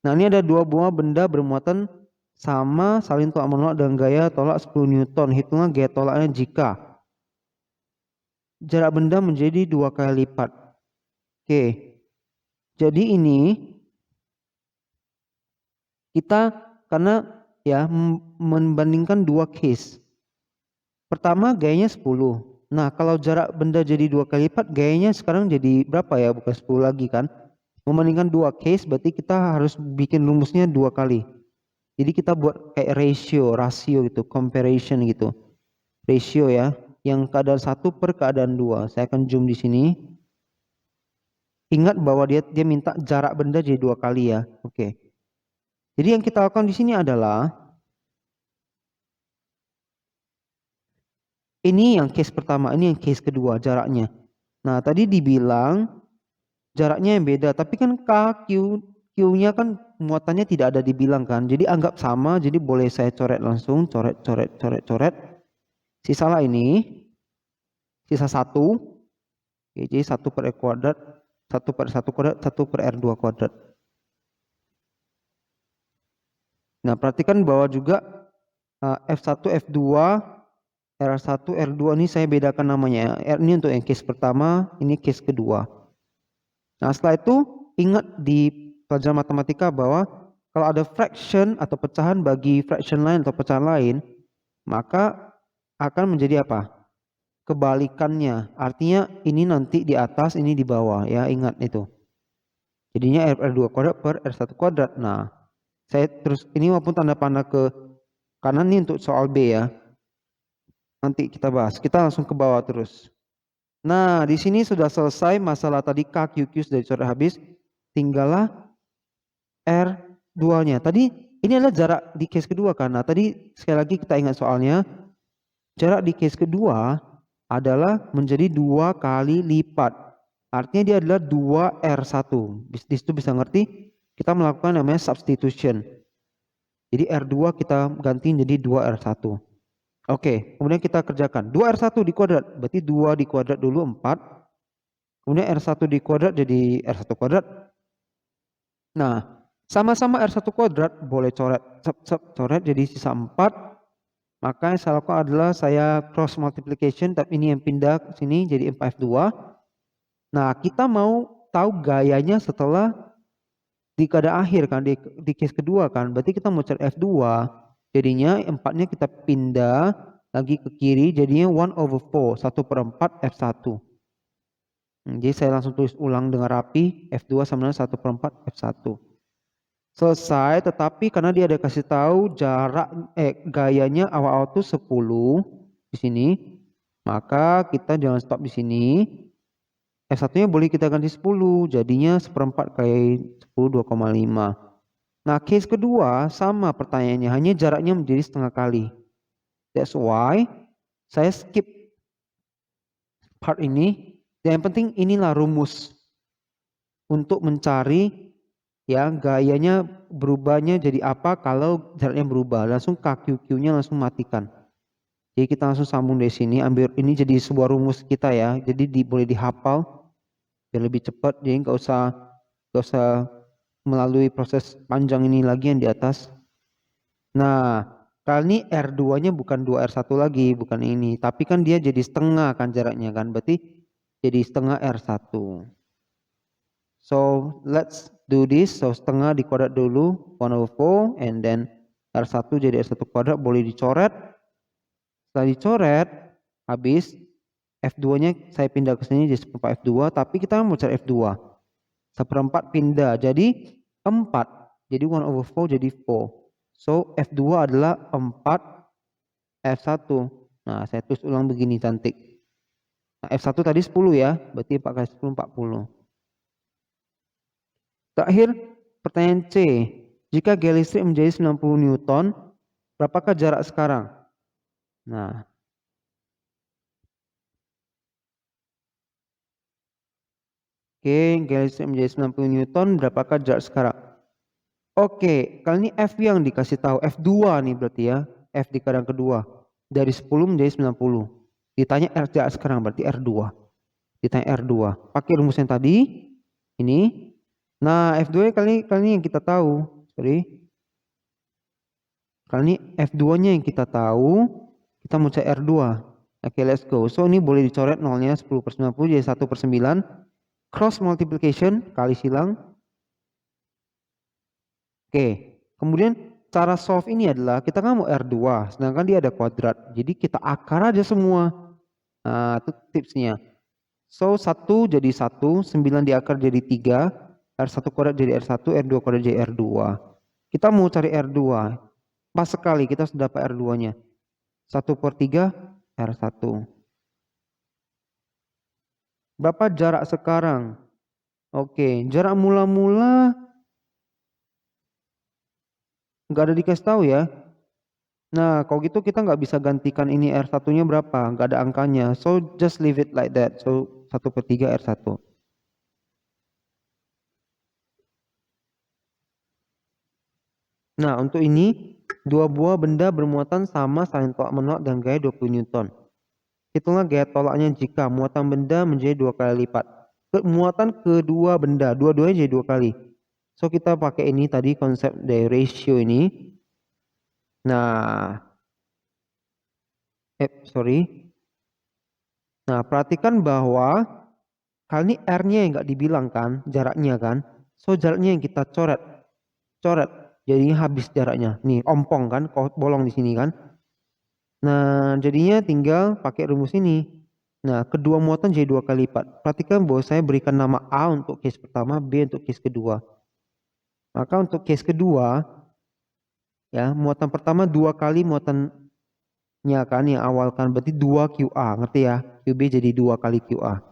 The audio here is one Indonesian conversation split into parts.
Nah, ini ada dua buah benda bermuatan sama saling tolak menolak dengan gaya tolak 10 Newton. Hitunglah gaya tolaknya jika jarak benda menjadi 2 kali lipat. Oke. Jadi ini kita karena ya membandingkan dua case. Pertama gayanya 10. Nah, kalau jarak benda jadi 2 kali lipat, gayanya sekarang jadi berapa ya? Bukan 10 lagi kan? Membandingkan dua case berarti kita harus bikin rumusnya 2 kali. Jadi kita buat kayak rasio gitu, comparison gitu. Ratio ya, yang keadaan 1 per keadaan 2. Saya akan zoom di sini. Ingat bahwa dia minta jarak benda jadi 2 kali ya. Oke. Jadi yang kita lakukan di sini adalah ini yang case pertama, ini yang case kedua jaraknya. Nah, tadi dibilang jaraknya yang beda, tapi kan K, Q-nya kan muatannya tidak ada dibilang kan. Jadi anggap sama, jadi boleh saya coret langsung, coret. Sisalah ini, sisa 1. Oke, jadi 1 per E kuadrat, 1 per 1 kuadrat, 1 per R2 kuadrat. Nah, perhatikan bahwa juga F1, F2, R1, R2 ini saya bedakan namanya. R ini untuk yang case pertama, ini case kedua. Nah, setelah itu ingat di pelajaran matematika bahwa kalau ada fraction atau pecahan bagi fraction lain atau pecahan lain, maka akan menjadi apa? Kebalikannya. Artinya ini nanti di atas, ini di bawah ya, ingat itu. Jadinya R2 kuadrat per R1 kuadrat. Nah, saya terus ini walaupun tanda panah ke kanan ini untuk soal B ya. Nanti kita bahas. Kita langsung ke bawah terus. Nah, di sini sudah selesai masalah tadi K, Q, Q sudah dicoret habis. Tinggallah R2-nya. Tadi ini adalah jarak di case kedua kan. Nah, tadi sekali lagi kita ingat soalnya. Jarak di case kedua adalah menjadi 2 kali lipat. Artinya dia adalah 2R1. Di situ bisa ngerti kita melakukan namanya substitution. Jadi R2 kita ganti jadi 2R1. Oke, kemudian kita kerjakan. 2R1 di kuadrat, berarti 2 di kuadrat dulu 4. Kemudian R1 di kuadrat jadi R1 kuadrat. Nah, sama-sama R1 kuadrat, boleh coret, coret jadi sisa 4. Maka yang saya lakukan adalah saya cross multiplication, tapi ini yang pindah ke sini jadi 4F2. Nah, kita mau tahu gayanya setelah di keadaan akhir kan, di case kedua kan, berarti kita mau cari F2. Jadinya 4-nya kita pindah lagi ke kiri, jadinya 1/4, 1/4 F1. Jadi saya langsung tulis ulang dengan rapi, F2 sama dengan 1/4 F1. Selesai, tetapi karena dia ada kasih tahu jarak gayanya awal-awal tuh 10 di sini, maka kita jangan stop di sini. F1-nya boleh kita ganti 10, jadinya 1/4 kali 10 2,5. Nah, case kedua sama pertanyaannya, hanya jaraknya menjadi setengah kali. That's why saya skip part ini. Dan yang penting inilah rumus untuk mencari ya gayanya berubahnya jadi apa kalau jaraknya berubah. Langsung KQQ-nya langsung matikan. Jadi kita langsung sambung dari sini, ambil ini jadi sebuah rumus kita ya. Jadi boleh dihafal biar lebih cepat. Jadi nggak usah melalui proses panjang ini lagi yang di atas. Nah, kali ini R2-nya bukan 2R1 lagi, bukan ini. Tapi kan dia jadi setengah kan jaraknya kan. Berarti jadi setengah R1. So, let's do this. So, setengah dikuadrat dulu, 1/4. And then R1 jadi R1 kuadrat, boleh dicoret. Setelah dicoret, habis F2-nya saya pindah ke sini jadi 1/4 F2. Tapi kita mau cari F2. 1/4 pindah, jadi 4. Jadi 1/4 jadi 4. So, F2 adalah 4 F1. Nah, saya tulis ulang begini cantik. Nah, F1 tadi 10 ya, berarti 4 kali 10, 40. Terakhir, pertanyaan C. Jika gaya listrik menjadi 90 Newton, berapakah jarak sekarang? Nah, oke, gaya listrik menjadi 90 Newton, berapakah jarak sekarang? Oke, kali ini F yang dikasih tahu, F2 nih berarti ya, F di keadaan kedua. Dari 10 menjadi 90. Ditanya R jarak sekarang, berarti R2. Ditanya R2. Pakai rumus yang tadi, ini. Nah, F2 kali ini yang kita tahu. Sorry. Kali ini F2-nya yang kita tahu. Kita mau cari R2. Oke, let's go. So, ini boleh dicoret nolnya 10/90 jadi 1/9. Cross multiplication, kali silang. Oke, kemudian cara solve ini adalah kita kan mau R2, sedangkan dia ada kuadrat. Jadi kita akar aja semua. Nah, itu tipsnya. So, 1 jadi 1, 9 diakar jadi 3, R1 kuadrat jadi R1, R2 kuadrat jadi R2. Kita mau cari R2. Pas sekali kita sudah dapat R2-nya. 1/3 R1. Berapa jarak sekarang? Oke, jarak mula-mula nggak ada dikasih tahu ya. Nah, kalau gitu kita nggak bisa gantikan ini R1-nya berapa, nggak ada angkanya. So, just leave it like that. So, 1/3 R1. Nah, untuk ini, dua buah benda bermuatan sama saling tolak menolak dengan gaya 20 Newton. Hitunglah gaya tolaknya jika muatan benda menjadi 2 kali lipat. Muatan kedua benda, dua-duanya jadi 2 kali. So, kita pakai ini tadi konsep dari ratio ini. Nah, sorry. Nah, perhatikan bahwa kali ini R-nya yang nggak dibilang kan, jaraknya kan. So, jaraknya yang kita coret. Coret. Jadi habis jaraknya. Nih, ompong kan, bolong di sini kan. Nah, jadinya tinggal pakai rumus ini. Nah, kedua muatan jadi 2 kali lipat. Perhatikan bahwa saya berikan nama A untuk case pertama, B untuk case kedua. Maka untuk case kedua, ya, muatan pertama 2 kali muatannya kan, yang awal kan, berarti 2 QA, ngerti ya? QB jadi 2 kali QA.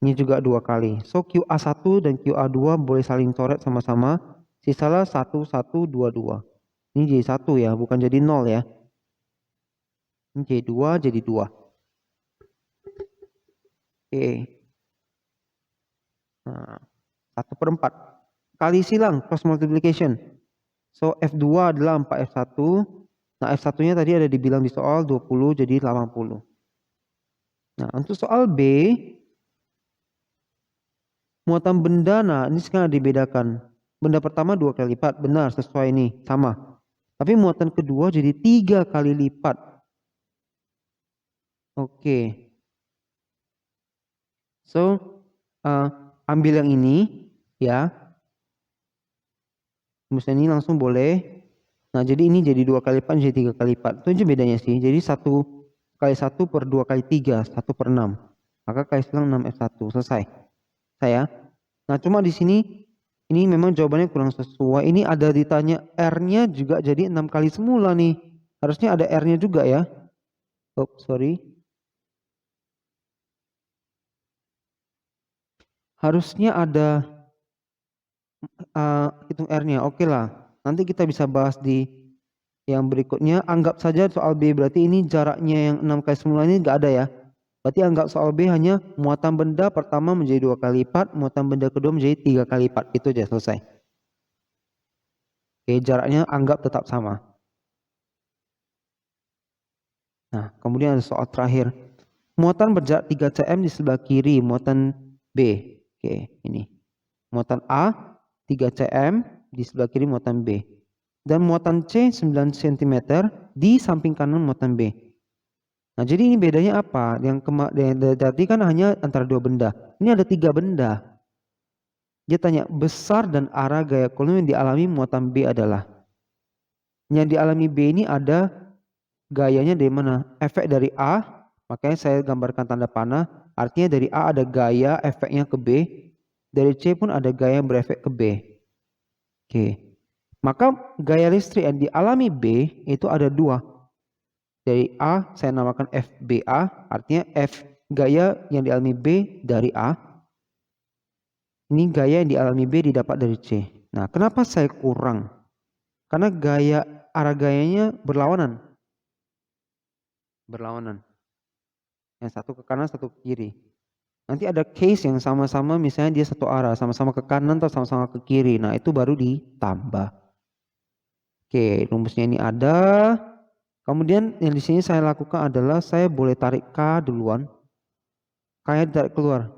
Ini juga 2 kali. So, QA1 dan QA2 boleh saling coret sama-sama. Sisalah 1, 1, 2, 2. Ini jadi 1 ya, bukan jadi 0 ya. Ini jadi 2, jadi 2. Oke. Nah, 1/4. Kali silang, cross multiplication. So, F2 adalah 4F1. Nah, F1-nya tadi ada dibilang di soal 20 jadi 80. Nah, untuk soal B, muatan benda, nah ini sekarang dibedakan. Benda pertama 2 kali lipat, benar sesuai ini, sama. Tapi muatan kedua jadi 3 kali lipat. Oke. So, ambil yang ini, ya. Misalnya ini langsung boleh. Nah, jadi ini jadi 2 kali lipat, jadi 3 kali lipat. Itu aja bedanya sih. Jadi 1 kali 1 per 2 kali 3, 1/6. Maka kali silang 6F1. Selesai. Saya. Nah, cuma di sini ini memang jawabannya kurang sesuai. Ini ada ditanya R-nya juga jadi 6 kali semula nih. Harusnya ada R-nya juga ya. Oh, sorry. Harusnya ada hitung R-nya. Oke lah. Nanti kita bisa bahas di yang berikutnya. Anggap saja soal B, berarti ini jaraknya yang 6 kali semula ini nggak ada ya. Berarti anggap soal B hanya muatan benda pertama menjadi 2 kali lipat, muatan benda kedua menjadi 3 kali lipat. Itu aja, selesai. Oke, jaraknya anggap tetap sama. Nah, kemudian ada soal terakhir. Muatan berjarak 3 cm di sebelah kiri, muatan B. Oke, ini. Muatan A 3 cm di sebelah kiri muatan B. Dan muatan C 9 cm di samping kanan muatan B. Nah, jadi ini bedanya apa? Yang tadi kan hanya antara 2 benda. Ini ada 3 benda. Dia tanya, besar dan arah gaya kolom yang dialami muatan B adalah. Yang dialami B ini ada gayanya dari mana? Efek dari A, makanya saya gambarkan tanda panah. Artinya dari A ada gaya efeknya ke B. Dari C pun ada gaya yang berefek ke B. Oke. Maka gaya listrik yang dialami B itu ada 2. Dari A saya namakan FBA, artinya F gaya yang dialami B dari A. Ini gaya yang dialami B didapat dari C. Nah, kenapa saya kurang? Karena arah gayanya berlawanan. Berlawanan. Yang satu ke kanan, satu ke kiri. Nanti ada case yang sama-sama misalnya dia satu arah, sama-sama ke kanan atau sama-sama ke kiri. Nah, itu baru ditambah. Oke, rumusnya ini ada. Kemudian yang di sini saya lakukan adalah saya boleh tarik K duluan. K-nya ditarik keluar.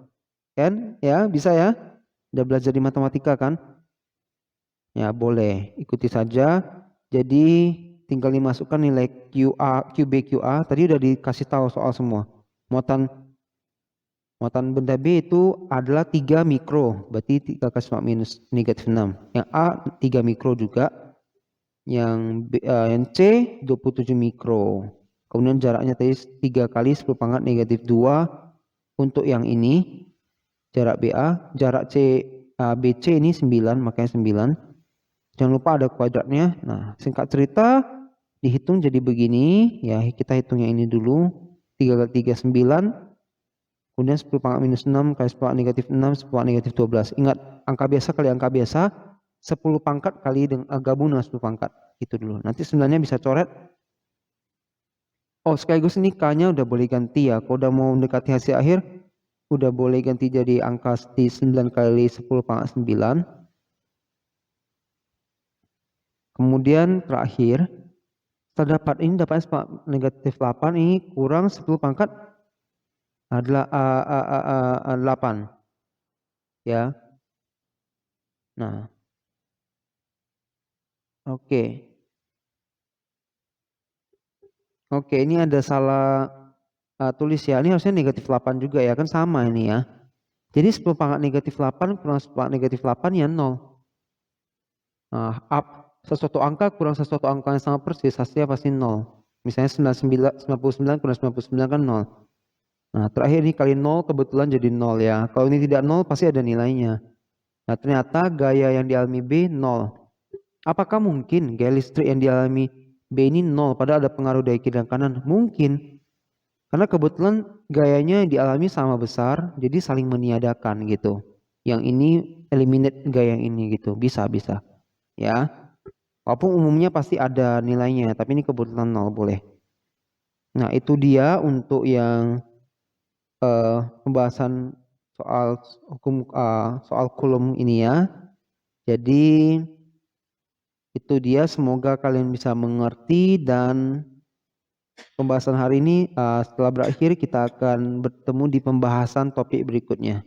Kan? Ya, bisa ya? Udah belajar di matematika kan? Ya boleh, ikuti saja. Jadi tinggal dimasukkan nilai QA, QB, QA. Tadi udah dikasih tahu soal semua. Muatan benda B itu adalah 3 mikro, berarti 3 kali 4 minus negatif 6. Yang A 3 mikro juga, yang C 27 mikro. Kemudian jaraknya tadi 3 kali 10 pangkat negatif 2 untuk yang ini. Jarak BA, jarak BC ini 9, makanya 9. Jangan lupa ada kuadratnya. Nah, singkat cerita dihitung jadi begini. Ya, kita hitung yang ini dulu. 3 kali 3 9. Kemudian 10 pangkat minus 6 kali 10 pangkat negatif 6, 10 pangkat negatif 12. Ingat, angka biasa kali angka biasa. 10 pangkat kali gabung dengan 10 pangkat. Itu dulu. Nanti 9-nya bisa coret. Oh, sekaligus ini K-nya udah boleh ganti ya. Kalau udah mau mendekati hasil akhir, udah boleh ganti jadi angka 9 kali 10 pangkat 9. Kemudian terakhir, terdapat ini dapat negatif 8 ini kurang 10 pangkat adalah 8. Ya. Nah. Oke. Oke, ini ada salah tulis ya. Ini harusnya negatif 8 juga ya, kan sama ini ya. Jadi 10 pangkat negatif 8 kurang 10 pangkat negatif 8 ya 0. Nah, sesuatu angka kurang sesuatu angka yang sama persis, hasilnya pasti 0. Misalnya 99 kurang 99 kan 0. Nah, terakhir ini kali 0 kebetulan jadi 0 ya. Kalau ini tidak 0 pasti ada nilainya. Nah, ternyata gaya yang dialami B 0. Apakah mungkin gaya listrik yang dialami B ini 0 padahal ada pengaruh dari kiri dan kanan? Mungkin. Karena kebetulan gayanya yang dialami sama besar, jadi saling meniadakan gitu. Yang ini eliminate gaya yang ini gitu. Bisa. Ya. Walaupun umumnya pasti ada nilainya, tapi ini kebetulan 0 boleh. Nah, itu dia untuk yang pembahasan soal hukum soal Coulomb ini ya. Jadi itu dia, semoga kalian bisa mengerti, dan pembahasan hari ini setelah berakhir kita akan bertemu di pembahasan topik berikutnya.